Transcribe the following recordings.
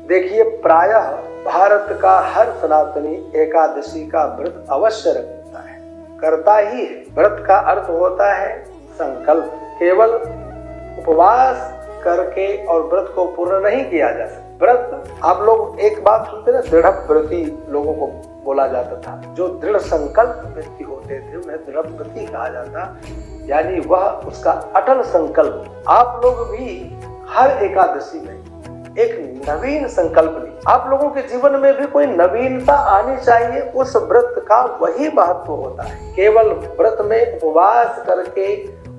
देखिए, प्रायः भारत का हर सनातनी एकादशी का व्रत अवश्य रखता है, करता ही है। व्रत का अर्थ होता है संकल्प। केवल उपवास करके और व्रत को पूर्ण नहीं किया जा सकता। व्रत, आप लोग एक बात सुनते ना, दृढ़ व्रती लोगों को बोला जाता था। जो दृढ़ संकल्प व्यक्ति होते थे उन्हें दृढ़ व्रती कहा जाता, यानी वह उसका अटल संकल्प। आप लोग भी हर एकादशी में एक नवीन संकल्प लें। आप लोगों के जीवन में भी कोई नवीनता आनी चाहिए, उस व्रत का वही महत्व होता है। केवल व्रत में उपवास करके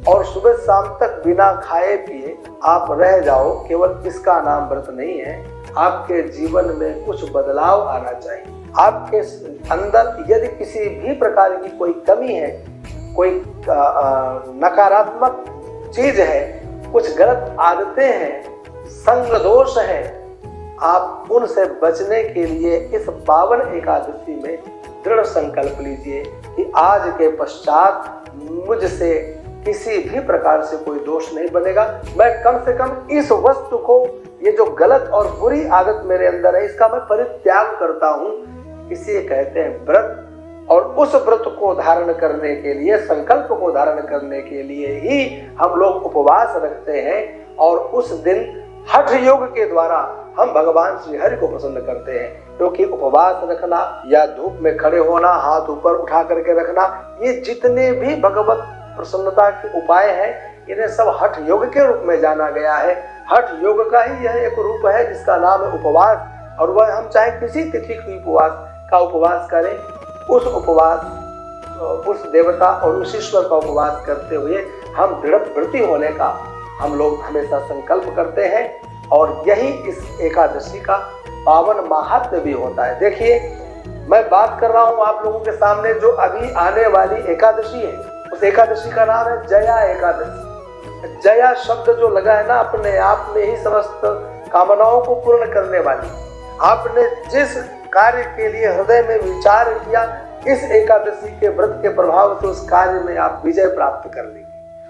और सुबह शाम तक बिना खाए पिए आप रह जाओ, केवल इसका नाम व्रत नहीं है। आपके जीवन में कुछ बदलाव आना चाहिए। आपके अंदर यदि किसी भी प्रकार की कोई कमी है, कोई नकारात्मक चीज है, कुछ गलत आदतें हैं, संग दोष है, आप उनसे बचने के लिए इस पावन एकादशी में दृढ़ संकल्प लीजिए कि आज के पश्चात मुझसे किसी भी प्रकार से कोई दोष नहीं बनेगा। मैं कम से कम इस वस्तु को, ये जो गलत और बुरी आदत मेरे अंदर है, इसका मैं परित्याग करता हूँ। इसे कहते हैं व्रत। और उस व्रत को धारण करने के लिए, संकल्प को धारण करने के लिए ही हम लोग उपवास रखते हैं। और उस दिन हठ योग के द्वारा हम भगवान श्री हरि को प्रसन्न करते हैं। क्योंकि उपवास रखना या धूप में खड़े होना, हाथ ऊपर उठा करके रखना, ये जितने भी भगवत प्रसन्नता के उपाय हैं, इन्हें सब हठ योग के रूप में जाना गया है। हठ योग का ही यह एक रूप है जिसका नाम है उपवास। और वह हम चाहे किसी तिथि की उपवास करें, उस उपवास, उस देवता और उस ईश्वर का उपवास करते हुए हम दृढ़ व्रती होने का हम लोग हमेशा संकल्प करते हैं। और यही इस एकादशी का पावन महात्म्य भी होता है। देखिए, मैं बात कर रहा हूँ आप लोगों के सामने जो अभी आने वाली एकादशी है, उस एकादशी का नाम है जया एकादशी। जया शब्द जो लगा है ना, अपने आप में ही समस्त कामनाओं को पूर्ण करने वाली। आपने जिस कार्य के लिए हृदय में विचार किया, इस एकादशी के व्रत के प्रभाव से उस कार्य में आप विजय प्राप्त कर लेंगे।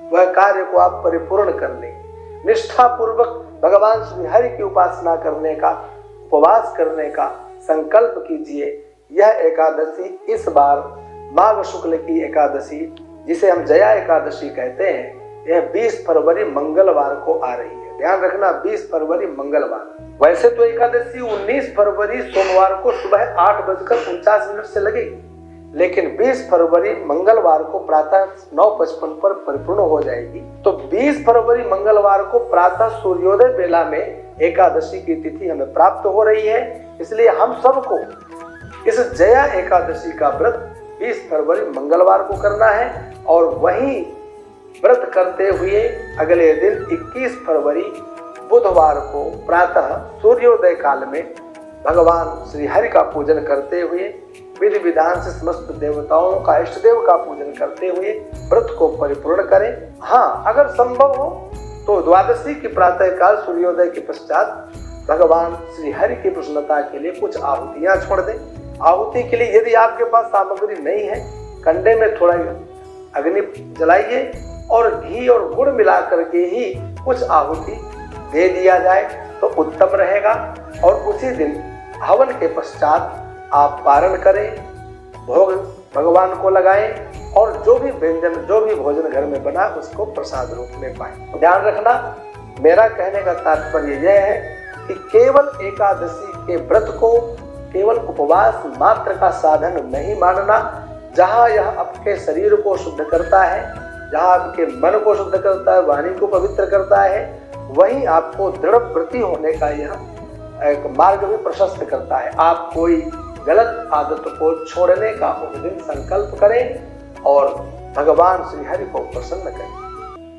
वह कार्य को आप परिपूर्ण कर लेंगे। निष्ठा पूर्वक भगवान श्री हरि की उपासना करने का, उपवास करने का संकल्प कीजिए। यह एकादशी इस बार माघ शुक्ल की एकादशी, जिसे हम जया एकादशी कहते हैं, यह 20 फरवरी मंगलवार को आ रही है। ध्यान रखना, 20 फरवरी मंगलवार। वैसे तो एकादशी 19 फरवरी सोमवार को सुबह 8:49 से लगेगी, लेकिन 20 फरवरी मंगलवार को प्रातः 9:55 पर परिपूर्ण हो जाएगी। तो 20 फरवरी मंगलवार को प्रातः सूर्योदय बेला में एकादशी की तिथि हमें प्राप्त हो रही है। इसलिए हम सबको इस जया एकादशी का व्रत 20 फरवरी मंगलवार को करना है। और वही व्रत करते हुए अगले दिन 21 फरवरी बुधवार को प्रातः सूर्योदय काल में भगवान श्री हरि का पूजन करते हुए, विधि विधान से समस्त देवताओं का, इष्ट देव का पूजन करते हुए व्रत को परिपूर्ण करें। हाँ, अगर संभव हो तो द्वादशी की प्रातः काल सूर्योदय के पश्चात भगवान श्री हरि की प्रसन्नता के लिए कुछ आहुतियां छोड़ दें। आहुति के लिए यदि आपके पास सामग्री नहीं है, कंडे में थोड़ा अग्नि जलाइए और घी और गुड़ मिला करके ही कुछ आहुति दे दिया जाए तो उत्तम रहेगा। और उसी दिन हवन के पश्चात आप पारण करें, भोग भगवान को लगाएं और जो भी व्यंजन, जो भी भोजन घर में बना उसको प्रसाद रूप में पाएं। ध्यान रखना, मेरा कहने का तात्पर्य यह है कि केवल एकादशी के व्रत को केवल उपवास मात्र का साधन नहीं मानना। जहाँ यह आपके शरीर को शुद्ध करता है, जहाँ आपके मन को शुद्ध करता है, वाणी को पवित्र करता है, वहीं आपको दृढ़ व्रती होने का यह एक मार्ग भी प्रशस्त करता है। आप कोई गलत आदत को छोड़ने का उस दिन संकल्प करें और भगवान श्री हरि को प्रसन्न करें।